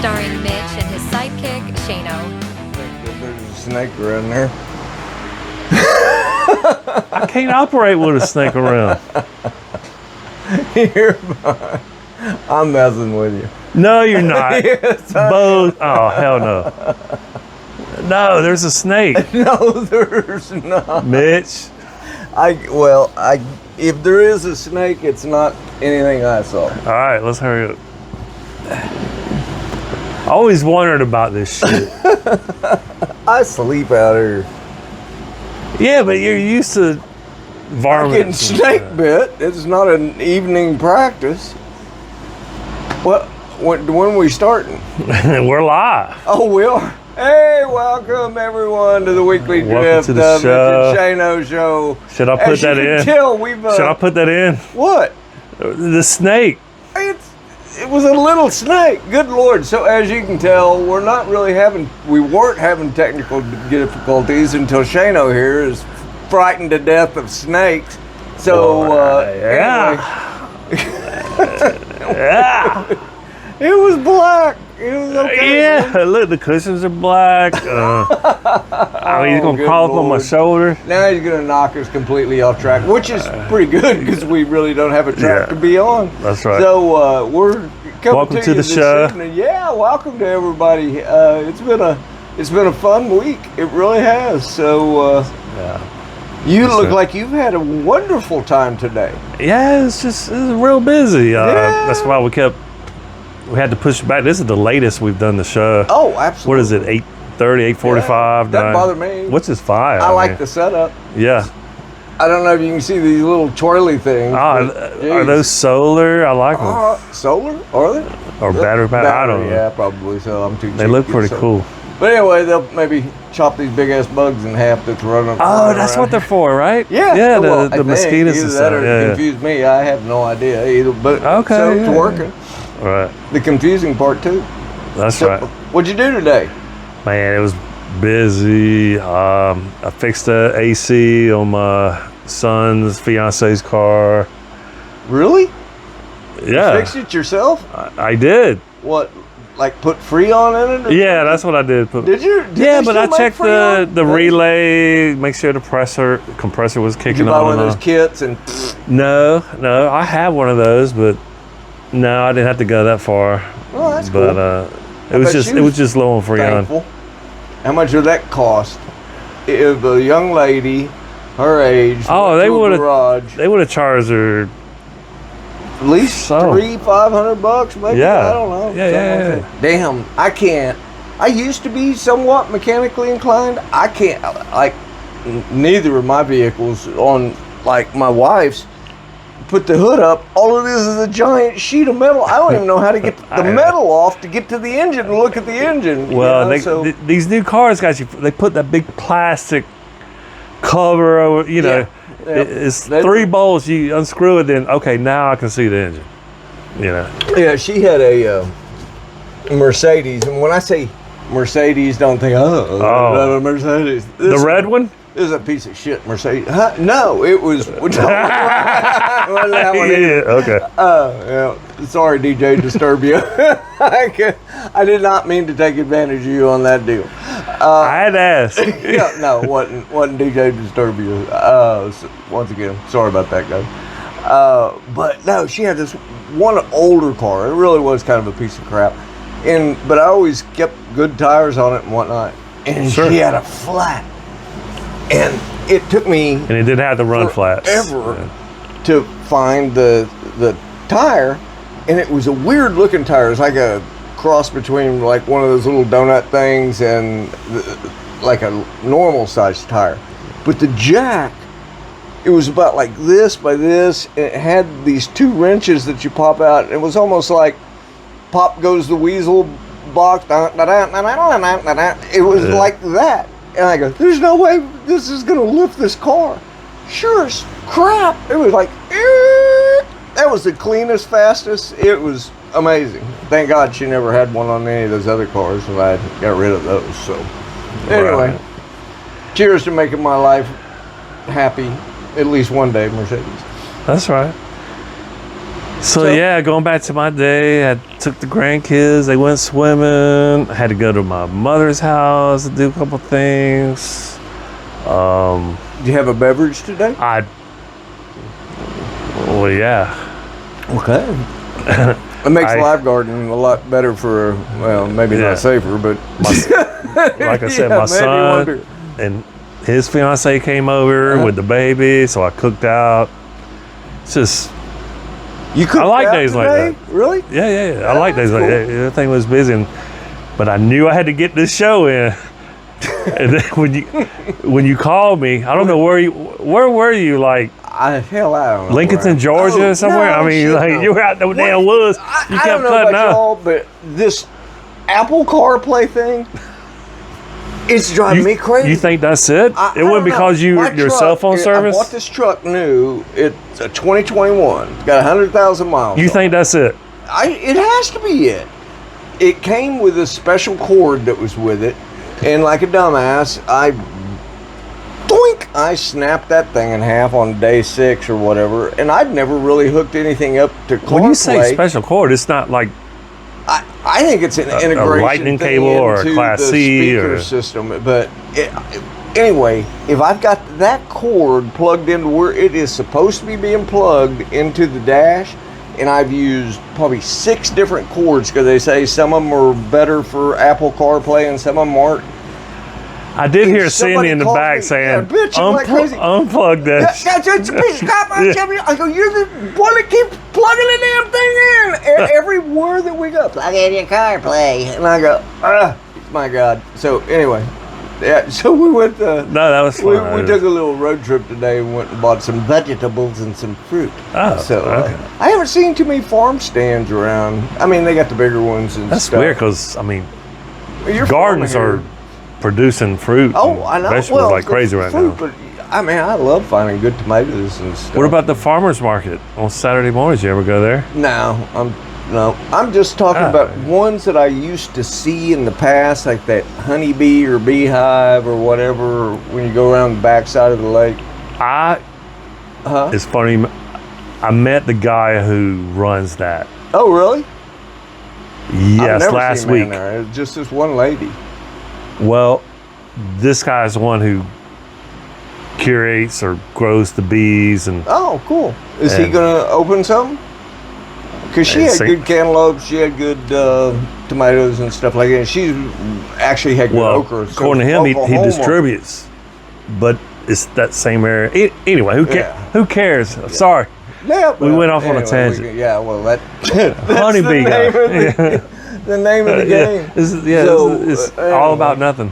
starring Mitch and his sidekick, Shano. There's a snake around there. I can't operate with a snake around. You're fine. I'm messing with you. No, you're not. Yes, Both. Oh, hell no. No, there's a snake. No, there's not. Mitch. If there is a snake, it's not anything I saw. All right, let's hurry up. I always wondered about this shit. I sleep out here. Yeah, but you're used to varmints. Getting snake bit. It's not an evening practice. When we starting? We're live. Oh, we are. Hey, welcome everyone to the weekly Welcome drift to the of show. Mitch and Shano show. Should I put that in? Should I put that in? What? The snake. It was a little snake. Good Lord. So as you can tell, we weren't having technical difficulties until Shano here is frightened to death of snakes. So Yeah. it was black. It was okay. Yeah, Man. look, the cushions are black. He's gonna good crawl up on my Lord. shoulder. Now he's gonna knock us completely off track, which is pretty good because we really don't have a track to be on. That's right. So we're coming Welcome to you the this show. evening. Yeah, welcome to everybody. It's been a fun week. It really has. So you look like you've had a wonderful time today. Yeah, it's real busy. That's why we had to push it back. This is the latest we've done the show. Oh, absolutely. What is it, 8:30, 8:45? Doesn't bother me. Which is fine. I like the setup. Yeah. I don't know if you can see these little twirly things. Are those solar? I like them. Solar? Are they? Or battery? I don't know. Yeah, probably so. I'm too cheap. They look pretty cool. But anyway, they'll maybe chop these big ass bugs in half that's running. Oh, that's what they're for, right? Yeah. Yeah, well, the mosquitoes and either stuff. that or confuse me. I have no idea either. But Okay, so it's working. Right. The confusing part too. That's So, right. What'd you do today? Man, it was busy. I fixed the AC on my son's fiance's car. Really? Yeah. You fixed it yourself? I did. What? Like put Freon in it? Or Yeah, something? that's what I did. Did you? Yeah, but I still make checked Freon? the relay, make sure the compressor was Did kicking you buy on. one of those kits and? No, I have one of those, but no, I didn't have to go that far. Oh, that's But cool. it was just low on Freon. Thankful. How much would that cost? If a young lady, her age, Oh, went they to a would garage, have. They would have charged her. at least So. $300-500 maybe. Yeah. I don't know. Yeah, something like that. Damn, I can't. I used to be somewhat mechanically inclined. I can't. Like neither of my vehicles on like my wife's. Put the hood up. All it is a giant sheet of metal. I don't even know how to get the metal off to get to the engine and look at the engine. Well, these new cars got you. They put that big plastic cover over. You know, it's 3 bolts. You unscrew it, then okay, now I can see the engine. You know. Yeah, she had a Mercedes, and when I say Mercedes, don't think a Mercedes. The red one. This is a piece of shit Mercedes. Huh? No, it was. Wasn't that one either. Okay. Yeah. Sorry, DJ, disturb you. I did not mean to take advantage of you on that deal. I had to ask. Yeah, no, wasn't DJ disturb you. Once again, sorry about that, guys. But no, she had this one older car. It really was kind of a piece of crap. But I always kept good tires on it and whatnot. And she had a flat. And it took me And it didn't have to run flats. forever to find the tire, and it was a weird looking tire. It was like a cross between like one of those little donut things and like a normal sized tire. But the jack, it was about like this by this. And it had these 2 wrenches that you pop out. It was almost like pop goes the weasel box. It was like that. And I go, there's no way this is going to lift this car. Sure as crap. It was like, that was the cleanest, fastest. It was amazing. Thank God she never had one on any of those other cars, and I got rid of those. So, anyway, cheers to making my life happy at least one day, Mercedes. That's right. So yeah, going back to my day, I took the grandkids. They went swimming. I had to go to my mother's house to do a couple things. Do you have a beverage today? Well, yeah. Okay. It makes lifeguarding a lot better for, well, maybe not safer, but like I said, my son and his fiance came over with the baby, so I cooked out. It's just, you cooked I like out days today? like that. Really? Yeah. I like days like that. Everything was busy, but I knew I had to get this show in. And then when you called me, I don't know where were you? Like, hell, I don't know. Lincolnton, Georgia, somewhere. No, I mean, you were out there damn woods. You I kept don't know cutting about out. y'all, but this Apple CarPlay thing, it's driving me crazy. You think that's it? It wasn't because your cell phone service? I bought this truck new. It's a 2021. It's got 100,000 miles. You think that's it? It has to be it. It came with a special cord that was with it, and like a dumbass, I snapped that thing in half on day 6 or whatever, and I'd never really hooked anything up to CarPlay. When you say special cord, it's not like I think it's an integration a lightning thing cable or a into Class the C speaker or system. But anyway, if I've got that cord plugged into where it is supposed to be being plugged into the dash, and I've used probably 6 different cords because they say some of them are better for Apple CarPlay and some of them aren't. I did hear Cindy in the back saying, unplug that. That's a piece of crap. I go, you're the one that keeps plugging the damn thing in. Every word that we go, plug in your CarPlay. And I go, my God. So anyway, yeah, so we went to... No, that was fun. We took a little road trip today and went and bought some vegetables and some fruit. Oh, so okay. I haven't seen too many farm stands around. I mean, they got the bigger ones and That's stuff. weird because, I mean, Your gardens are producing fruit I know. vegetables like crazy right now. But I mean, I love finding good tomatoes and stuff. What about the farmer's market on Saturday mornings? You ever go there? No, I'm just talking about ones that I used to see in the past, like that honeybee or beehive or whatever, when you go around the backside of the lake. It's funny, I met the guy who runs that. Oh, really? Yes, last week. There. It's just this one lady. Well, this guy's the one who curates or grows the bees and. Oh, cool! Is he gonna open something? Because she had good cantaloupes, she had good tomatoes and stuff like that. And she actually had good okra. So according to him, he distributes, but it's that same area. Anyway, who cares? Yeah. Sorry. Yeah, we went off on a tangent. That's honeybee guy. The name of the game. It's all about nothing.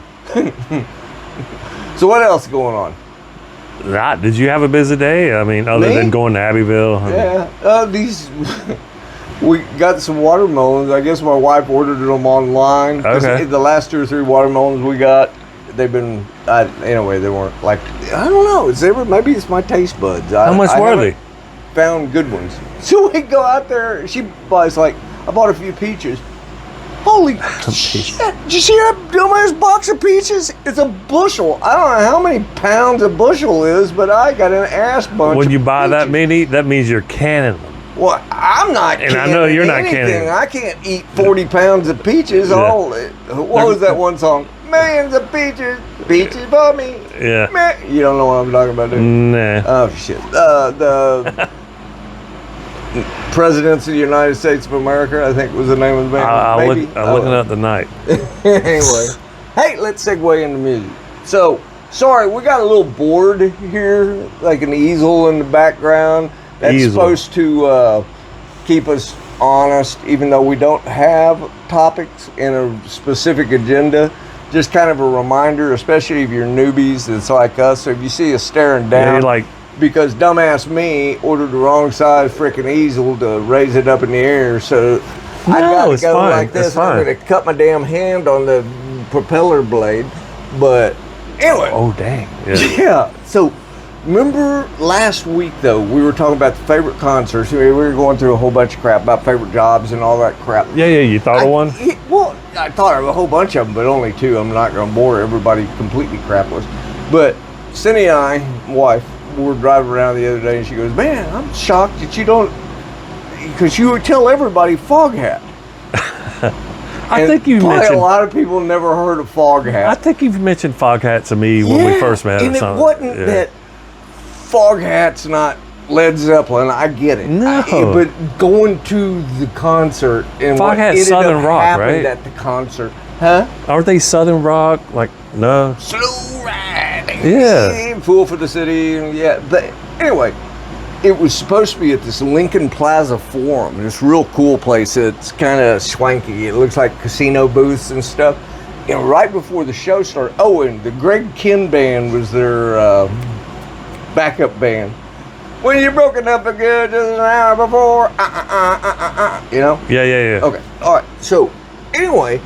So what else is going on? Did you have a busy day? I mean, other than going to Abbeville? We got some watermelons. I guess my wife ordered them online. Okay. The last 2 or 3 watermelons we got, they've been, anyway, they weren't like, I don't know. Maybe it's my taste buds. How much were they? Found good ones. So we go out there. She buys I bought a few peaches. Holy shit! Did you see that dumbass box of peaches? It's a bushel. I don't know how many pounds a bushel is, but I got an ass bunch. When you buy that many, that means you're canning them. Well, I'm not canning I know you're not canning. I can't eat 40 pounds of peaches. What was that one song? Millions of peaches, peaches for me. Yeah. You don't know what I'm talking about, do you? Nah. Oh, shit. The Presidents of the United States of America, I think was the name of the band. I'm looking up tonight. Anyway, hey, let's segue into music. So, sorry, we got a little board here, like an easel in the background. That's supposed to keep us honest, even though we don't have topics in a specific agenda. Just kind of a reminder, especially if you're newbies that's like us. So if you see us staring down, because dumbass me ordered the wrong size freaking easel to raise it up in the air, so I gotta go like this. I'm gonna cut my damn hand on the propeller blade. But anyway. Oh dang. Yeah. So remember last week though, we were talking about the favorite concerts. We were going through a whole bunch of crap about favorite jobs and all that crap. Yeah, you thought of one? Well, I thought of a whole bunch of them, but only 2. I'm not gonna bore everybody completely crapless. But Cindy and I, wife, we were driving around the other day and she goes, man, I'm shocked that you don't because you would tell everybody fog hat. I think you probably mentioned a lot of people never heard of fog hat. I think you've mentioned fog hat to me when we first met. And or it something. wasn't that fog hat's not Led Zeppelin. I get it. No. But going to the concert and Fog what hat's ended Southern up rock, happened right? at the concert, huh? Aren't they Southern rock? Like, no. Slow riding. Yeah. Fool for the City. Yeah. But anyway, it was supposed to be at this Lincoln Plaza Forum. This real cool place. It's kind of swanky. It looks like casino booths and stuff. And right before the show started, and the Greg Kihn band was their backup band. When you broken up a good just an hour before, you know? Yeah. Okay, all right. So, anyway,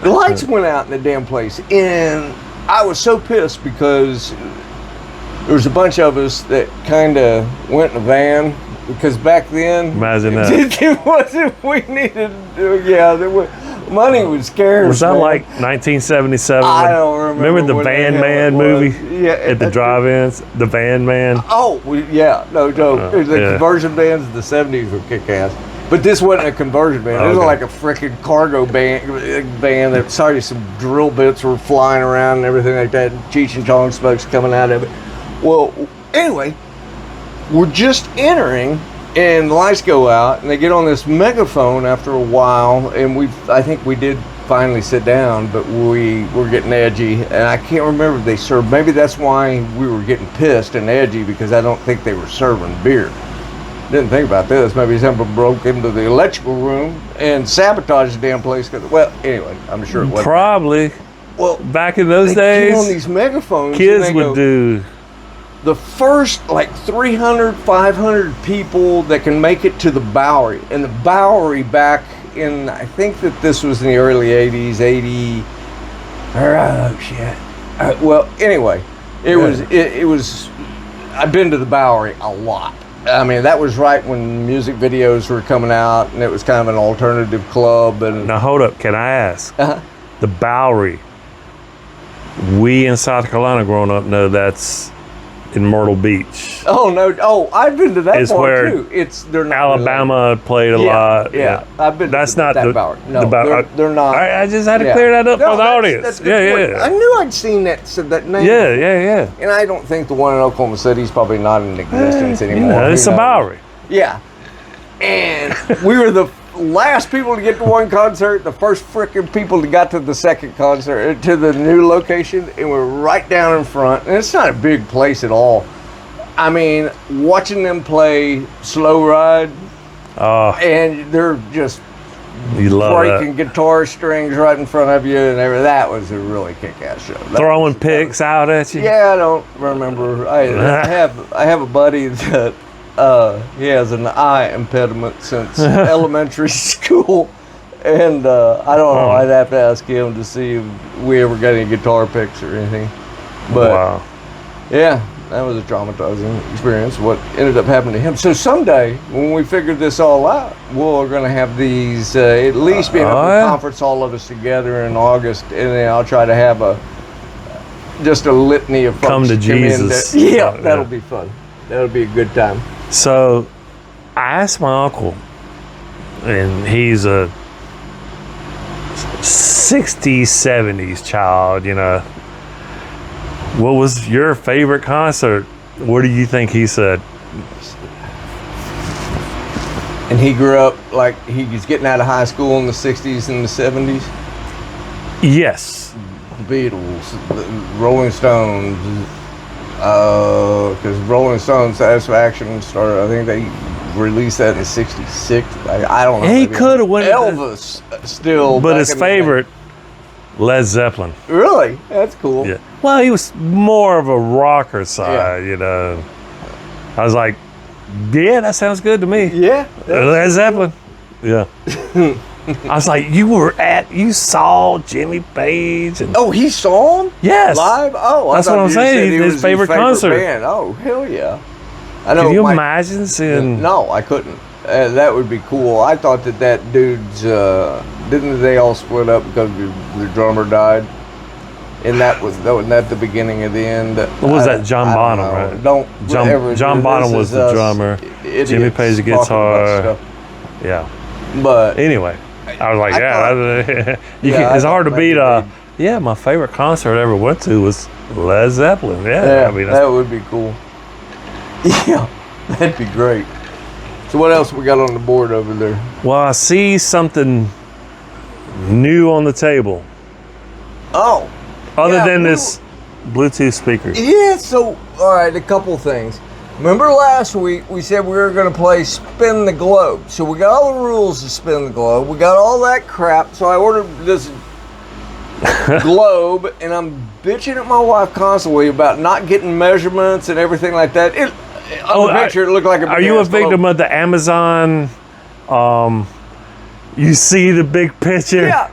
the lights went out in the damn place, and I was so pissed because there was a bunch of us that kind of went in a van, because back then, Imagine that. it wasn't, we needed money was scarce. Was that man. like 1977? I don't remember the what Van the hell Man it was. movie? Yeah, At the drive-ins? The Van Man? The yeah. conversion bands of the 70s were kick-ass. But this wasn't a conversion band. It was Okay. like a freaking cargo band that, sorry, some drill bits were flying around and everything like that. Cheech and Chong smokes coming out of it. Well, anyway, we're just entering, and the lights go out, and they get on this megaphone after a while, and I think we did finally sit down, but we were getting edgy, and I can't remember if they served. Maybe that's why we were getting pissed and edgy, because I don't think they were serving beer. Didn't think about this. Maybe somebody broke into the electrical room and sabotaged the damn place. Well, anyway, I'm sure it wasn't. Probably. Well, Back in those they get on days, these megaphones. kids and they would go, do. the first like 300, 500 people that can make it to the Bowery. And the Bowery back in, I think that this was in the early 80s, 80, oh shit. Well, anyway, it was, I've been to the Bowery a lot. I mean, that was right when music videos were coming out, and it was kind of an alternative club. And Now, hold up. Can I ask? Uh-huh. The Bowery. We in South Carolina growing up know that's in Myrtle Beach. Oh no! Oh, I've been to that It's bar where too. They're not Alabama played a lot. Yeah, I've been. That's to not that the Bowery. No, the Bowery. they're not. I just had to Yeah. clear that up No, for the that's- audience. that's a good point. I knew I'd seen that name. Yeah. And I don't think the one in Oklahoma City is probably not in existence anymore. Yeah, it's Who a knows? Bowery. Yeah. And we were the last people to get to one concert, the first frickin' people that got to the second concert, to the new location, and we're right down in front. And it's not a big place at all. I mean, watching them play Slow Ride, and they're just You love breaking guitar strings right in front of you, and everything. That was a really kick-ass show. Throwing picks out at you. Yeah, I don't remember. I have a buddy that he has an eye impediment since elementary school, and I don't know. I'd have to ask him to see if we ever got any guitar picks or anything. But Wow. yeah, that was a traumatizing experience. What ended up happening to him. So someday, when we figure this all out, we're going to have these at least be able to conference all of us together in August, and then I'll try to have just a litany of folks Come to in Jesus. Yeah, that'll be fun. That'll be a good time. So I asked my uncle, and he's a 60s, 70s child, you know. What was your favorite concert? What do you think he said? And he grew up like he was getting out of high school in the 60s and the 70s. Yes. Beatles, the Rolling Stones, because Rolling Stones Satisfaction started, I think they released that in 66. I don't know. He maybe could have went Elvis still. But back his in the day. favorite, Led Zeppelin. Really? That's cool. Yeah. Well, he was more of a rocker side, you know. I was like, yeah, that sounds good to me. Yeah. Led Zeppelin. Yeah. I was like, you saw Jimmy Page. And, Oh, he saw him? yes. Live? Oh, That's I what thought I'm you saying. said he His was favorite concert. band. Oh, hell yeah. I know. Can you imagine seeing? No, I couldn't. That would be cool. I thought that dude's, didn't they all split up because the drummer died? And wasn't that the beginning of the end? What was that? John Bonham, right? John Bonham was the drummer. Jimmy Page the guitar. Yeah. But Anyway, I was like, Yeah, it's I hard to thought beat. maybe My favorite concert I ever went to was Led Zeppelin. yeah, I mean, that would be cool. Yeah, that'd be great. So what else we got on the board over there? well, I see something new on the table Oh, other yeah, than we this Bluetooth speaker. yeah. So all right, a couple things. Remember last week we said we were going to play Spin the Globe. So we got all the rules to Spin the Globe. We got all that crap. So I ordered this globe, and I'm bitching at my wife constantly about not getting measurements and everything like that. On the picture, it looked like a big Are you a ass victim globe. of the Amazon? You see the big picture. Yeah,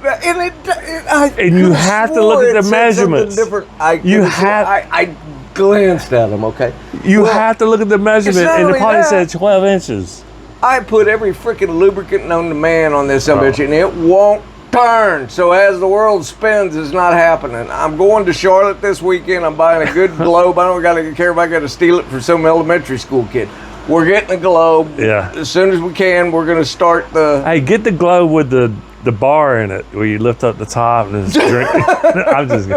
And you have to look at the measurements. I glanced at them. Okay. You Well, have to look at the measurement, not and it only probably that. said 12 inches. I put every freaking lubricant known to man on this bitch, and it won't turn. So as the world spins, it's not happening. I'm going to Charlotte this weekend. I'm buying a good globe. I don't got to care if I got to steal it for some elementary school kid. We're getting a globe. Yeah. As soon as we can, we're going to start the. Hey, get the globe with the bar in it, where you lift up the top and just drink. I'm just,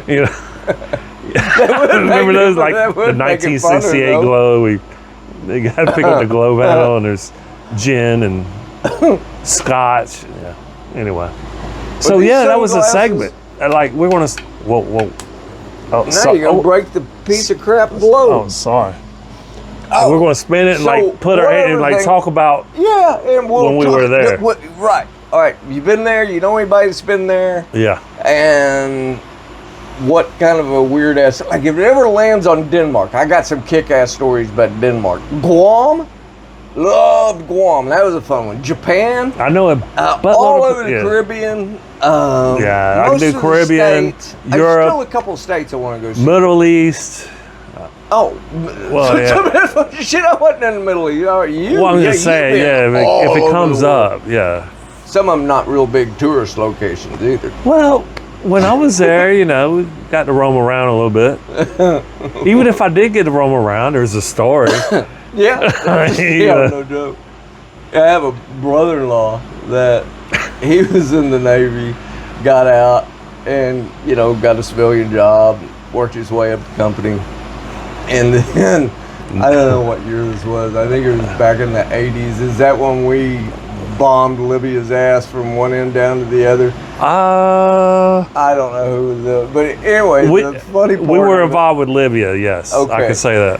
you know. Remember those, like the 1968 globe? They got to pick up the globe handle, and there's gin and scotch. Yeah. Anyway, so these yeah, that was a sunglasses- segment. Like we're gonna. Whoa. Oh, Now you're going to break the piece of crap globe. Oh, sorry. We're gonna spin it and so like put our head and like whatever talk about. Yeah, and we'll When we talk- were there. Right. All right. You've been there. You know anybody that's been there? Yeah. And what kind of a weird ass, like if it ever lands on Denmark, I got some kick-ass stories about Denmark. Guam, loved Guam. That was a fun one. Japan, I know a all over the Caribbean. Yeah, I can most do of the Caribbean, states. Europe. There's still a couple of states I want to go see. Middle East. Oh, Well, yeah. shit, I wasn't in the Middle East. Well, I'm just saying, if it comes up, yeah. Some of them not real big tourist locations either. Well, when I was there, we got to roam around a little bit. Even if I did get to roam around, there's a story. Yeah, Yeah. no joke. I have a brother-in-law that he was in the Navy, got out, and got a civilian job, worked his way up the company, and then I don't know what year this was. I think it was back in the 80s. Is that when we bombed Libya's ass from one end down to the other? I don't know who was it, but anyway, the funny part we were of it- involved with Libya. Yes, Okay. I can say that.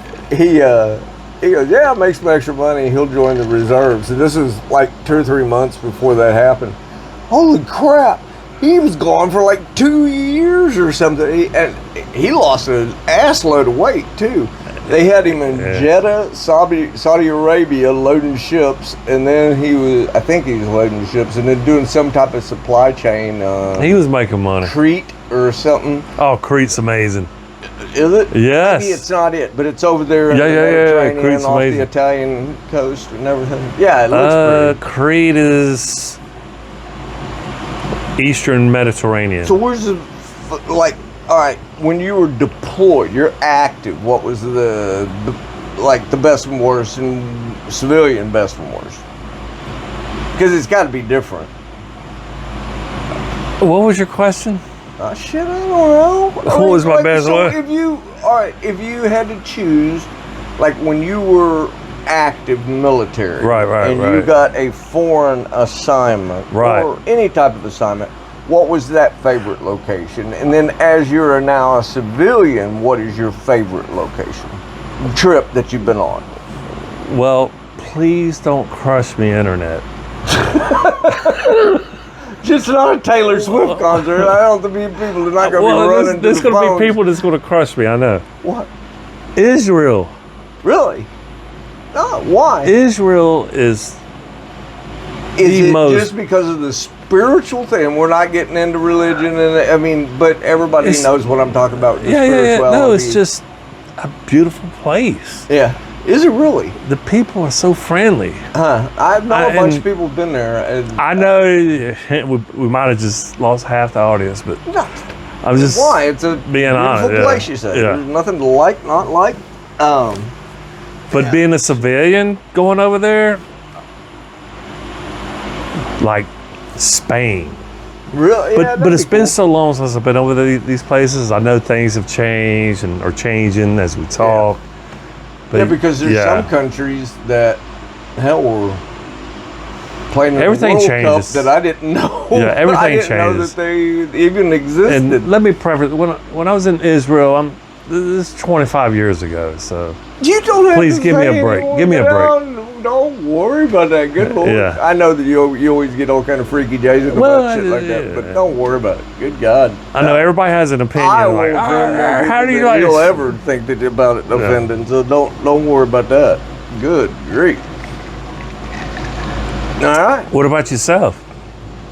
He goes, yeah, I make some extra money. He'll join the reserves. So this is like 2 or 3 months before that happened. Holy crap. He was gone for like 2 years or something. And he lost an ass load of weight too. They had him in Jeddah, Saudi Arabia, loading ships. And then I think he was loading ships and then doing some type of supply chain. He was making money. Crete or something. Oh, Crete's amazing. Is it? Yes. Maybe it's not it, but it's over there in the Yeah. Mediterranean, Crete's off amazing. the Italian coast and everything. Yeah, it looks pretty. Crete is Eastern Mediterranean. So where's all right, when you were deployed, you're active, what was the best and worst and civilian best and worst? Because it's got to be different. What was your question? Shit, I don't know. What was my best so one? if you had to choose, like when you were active military, Right, and right. you got a foreign assignment, Right. or any type of assignment, what was that favorite location? And then as you're now a civilian, what is your favorite location? Trip that you've been on? Well, please don't crush me, internet. Just not a Taylor Swift concert. I don't think people are not going to be running there's to the going to phones. be people that's going to crush me. I know. What? Israel. Really? No, why? Israel is Is the it most- just because of the spiritual thing? We're not getting into religion, but everybody knows what I'm talking about. With the yeah. spirituality. No, it's just a beautiful place. Yeah. Is it really? The people are so friendly. I know a bunch and- of people have been there. And, I know we might have just lost half the audience, but no, I'm just why? It's a being honest. beautiful place, you said. Yeah. There's nothing to like, not like. But being a civilian going over there, like Spain. Really? Yeah, But it's been so long since I've been over these places. I know things have changed and are changing as we talk. But yeah, because there's some countries that, hell, were playing in the everything World changes. Cup that I didn't know. Yeah, everything I didn't know changes. that they even existed. And let me preface, when I was in Israel, this is 25 years ago, so You don't have please to give me say a break. anymore. Give me a break. Don't worry about that. Good Lord. Yeah. I know that you always get all kind of freaky days about shit like that, but don't worry about it. Good God. I know everybody has an opinion. I will Like, offend more people how do you than like you'll ever think that about it offending, so don't worry about that. Good grief. All right. What about yourself?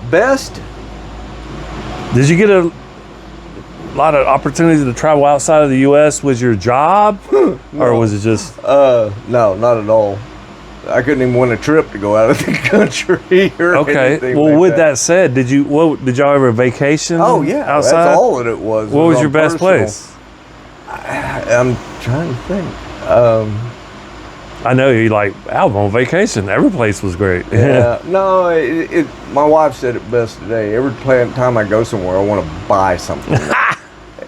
Best? Did you get a lot of opportunities to travel outside of the U.S. with your job? Or was it just... No, not at all. I couldn't even win a trip to go out of the country or Okay. anything Well, like with that said, did y'all ever vacation Oh, yeah. outside? That's all that it was. What was on your best personal. place? I'm trying to think. I know you like, I'm on vacation. Every place was great. Yeah. No, my wife said it best today. Every time I go somewhere, I want to buy something.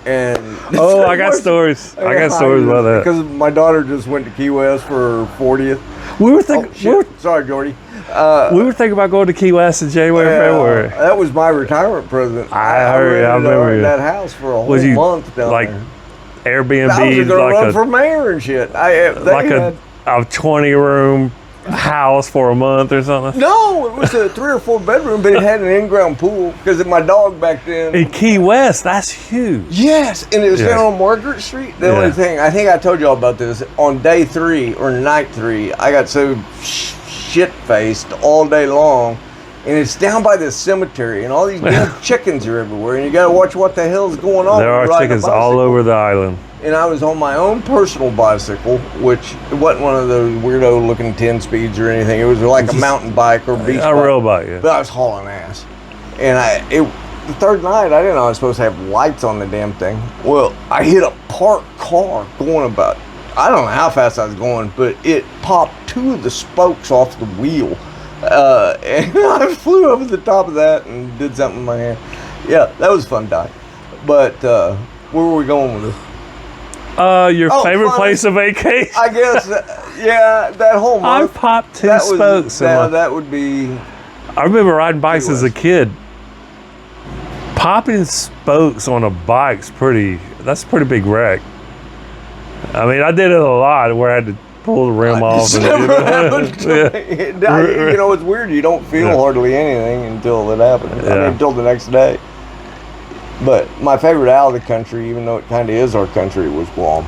And Oh, I got stories. I got stories about that. Because my daughter just went to Key West for her 40th. We were Oh, thinking, shit. Sorry, Jordy. we were thinking about going to Key West in January, February. That was my retirement present. I heard. I remember that house for a whole Was you month down like there. Airbnb, I was going to like run for mayor and shit. a 20-room house for a month or something? No, it was a 3 or 4 bedroom, but it had an in-ground pool because my dog back then. In Key West, that's huge. Yes, and it was down on Margaret Street. The only thing, I think I told y'all about this, on day 3 or night 3, I got so shit-faced all day long, and it's down by this cemetery, and all these damn chickens are everywhere, and you got to watch what the hell's going on. There when are you're riding a chickens all bicycle. over the island. And I was on my own personal bicycle, which it wasn't one of those weirdo looking 10 speeds or anything. It was like a mountain bike or beach bike. A real bike, yeah. But I was hauling ass. And the third night, I didn't know I was supposed to have lights on the damn thing. Well, I hit a parked car going about, I don't know how fast I was going, but it popped 2 of the spokes off the wheel. And I flew over the top of that and did something in my hand. Yeah, that was a fun day. But where were we going with this? Your favorite place of vacation? I guess, yeah, that whole month. I popped 2 spokes. That would be. I remember riding bikes as a kid. Popping spokes on a bike's that's a pretty big wreck. I mean, I did it a lot where I had to pull the rim off. It's never happened to me. You know, it's weird. You don't feel hardly anything until it happens. I mean, until the next day. But my favorite out of the country, even though it kind of is our country, was Guam.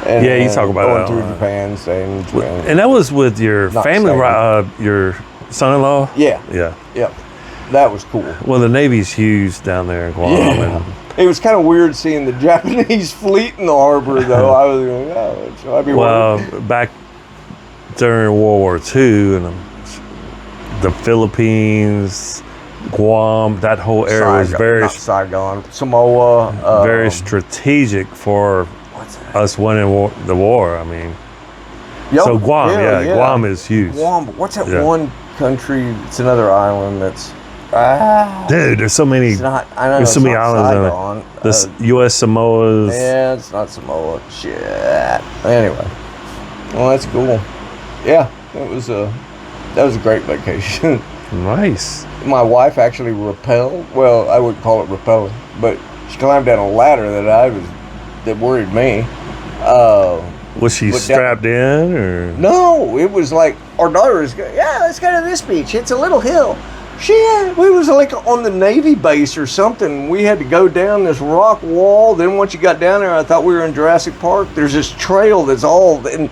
And, you talk about going that. through Japan, staying in Japan. And that was with your Not family, staying. your son-in-law? Yeah. Yeah. Yep. That was cool. Well, the Navy's huge down there in Guam. Yeah. It was kind of weird seeing the Japanese fleet in the harbor, though. I was going, oh, should I be worried? Back during World War II, and the Philippines, Guam, that whole area was very not Saigon, Samoa. very strategic for us winning the war. I mean, so Guam, Guam is huge. Guam, what's that one country? It's another island that's. Dude, there's so many. It's not. I know. There's so many islands in it. The U.S. Samoas. Yeah, it's not Samoa. Shit. Anyway, well, that's cool. Yeah, that was a great vacation. Nice. My wife actually rappelled. Well, I wouldn't call it rappelling, but she climbed down a ladder that worried me. Was she strapped in, or? No, it was like our daughter was. Yeah, let's go to this beach. It's a little hill. We was like on the Navy base or something. We had to go down this rock wall. Then once you got down there, I thought we were in Jurassic Park. There's this trail that's all in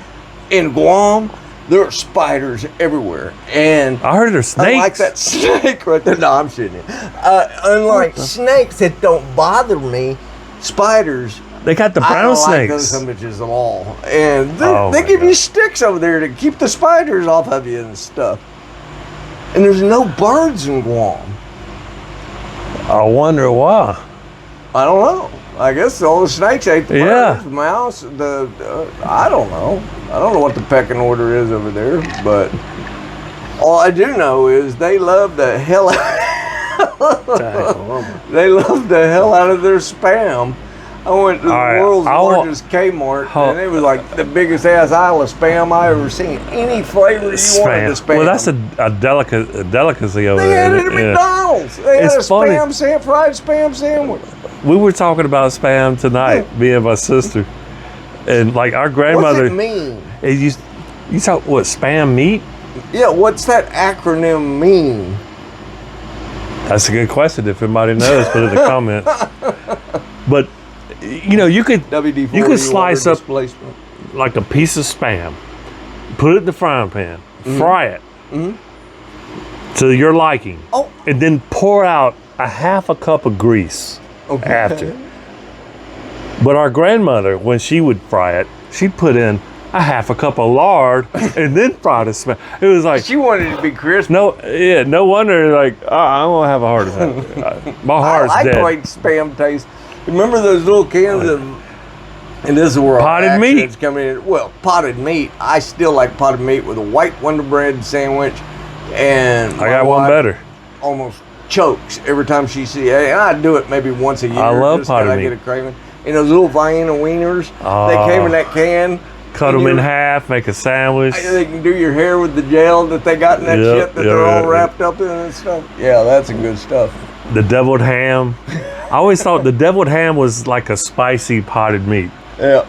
Guam. There are spiders everywhere, and I heard there's snakes. Unlike that snake right there. No, I'm shooting it. Unlike snakes that don't bother me, spiders. They got the brown I don't snakes. like those images at all, and they give you sticks over there to keep the spiders off of you and stuff. And there's no birds in Guam. I wonder why. I don't know. I guess all the snakes ate the birds, mouse. I don't know. I don't know what the pecking order is over there, but All I do know is they love the hell out. They love the hell out of their Spam. I went to the world's largest Kmart, and it was like the biggest ass aisle of Spam I ever seen. Any flavor you wanted to Spam. Well, that's a delicacy over they there. They had it at McDonald's. They had a fried Spam sandwich. We were talking about Spam tonight, me and my sister, and like our grandmother. What's it mean? You talk what Spam meat? Yeah, what's that acronym mean? That's a good question. If anybody knows, put it in the comments. But you could slice up like a piece of Spam, put it in the frying pan, fry it to your liking, and then pour out a half a cup of grease after. But our grandmother, when she would fry it, she'd put in a half a cup of lard and then fry the Spam. It was like she wanted it to be crisp. No wonder. Like I'm gonna have a heart attack. My heart's dead. I like Spam taste. Remember those little cans of, and this is where potted meat coming in. Well, potted meat. I still like potted meat with a white Wonder Bread sandwich, and I got one better. Almost chokes every time she sees it. And I do it maybe once a year. I love potted meat. I get a craving. And those little Vienna wieners, they came in that can. Cut them in half, make a sandwich. They can do your hair with the gel that they got in that shit that they're all wrapped up in and stuff. Yeah, that's some good stuff. The deviled ham. I always thought the deviled ham was like a spicy potted meat. Yeah,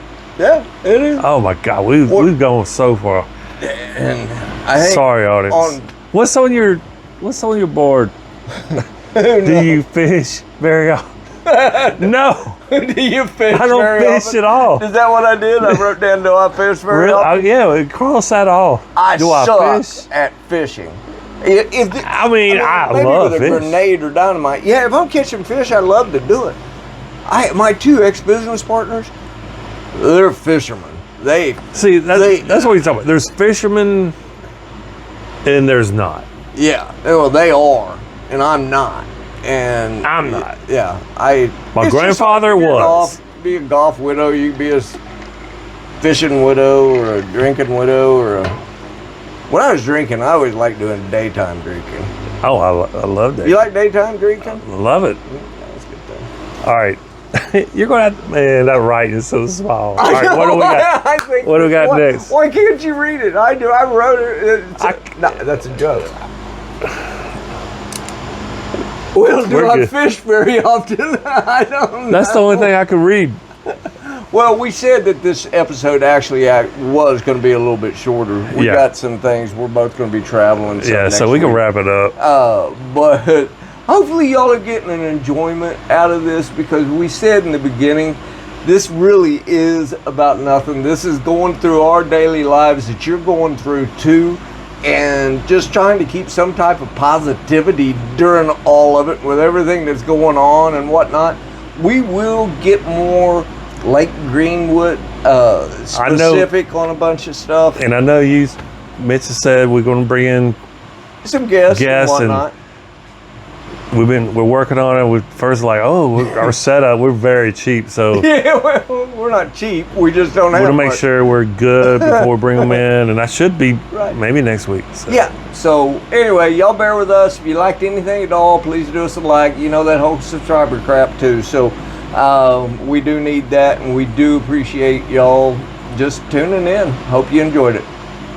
it is. Oh my God, we've gone so far. And I think sorry, audience. What's on your board? Do you fish very often? No. Do you fish? I don't fish at all. Is that what I did? I wrote down, do I fish very often? Yeah, cross that off. I suck at fishing. I love fish. Maybe with a grenade or dynamite. Yeah, if I'm catching fish, I love to do it. My two ex-business partners, they're fishermen. That's what you're talking about. There's fishermen and there's not. Yeah, well, they are, and I'm not. And I'm not. Yeah, my grandfather was. Be a golf widow. You can be a fishing widow or a drinking widow When I was drinking, I always liked doing daytime drinking. Oh, I love that. You like daytime drinking? I love it. That's a good thing. All right. You're going to man, that writing is so small. All right, what do we got? What do we got next? Why can't you read it? I do. I wrote it. That's a joke. Well, do I fish very often? I don't know. That's the only thing I could read. Well, we said that this episode actually was going to be a little bit shorter. We got some things. We're both going to be traveling. So we can wrap it up. But hopefully y'all are getting an enjoyment out of this, because we said in the beginning, this really is about nothing. This is going through our daily lives that you're going through too, and just trying to keep some type of positivity during all of it with everything that's going on and whatnot. We will get more Lake Greenwood specific on a bunch of stuff. And I know Mitch has said we're going to bring in some guests and whatnot. We're working on it. We're first our setup, we're very cheap. So yeah, well, we're not cheap. We just don't have to make sure we're good before we bring them in. And that should be maybe next week. So. Yeah. So anyway, y'all bear with us. If you liked anything at all, please do us a like. You know that whole subscriber crap too. So we do need that, and we do appreciate y'all just tuning in. Hope you enjoyed it.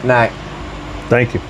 Night. Thank you.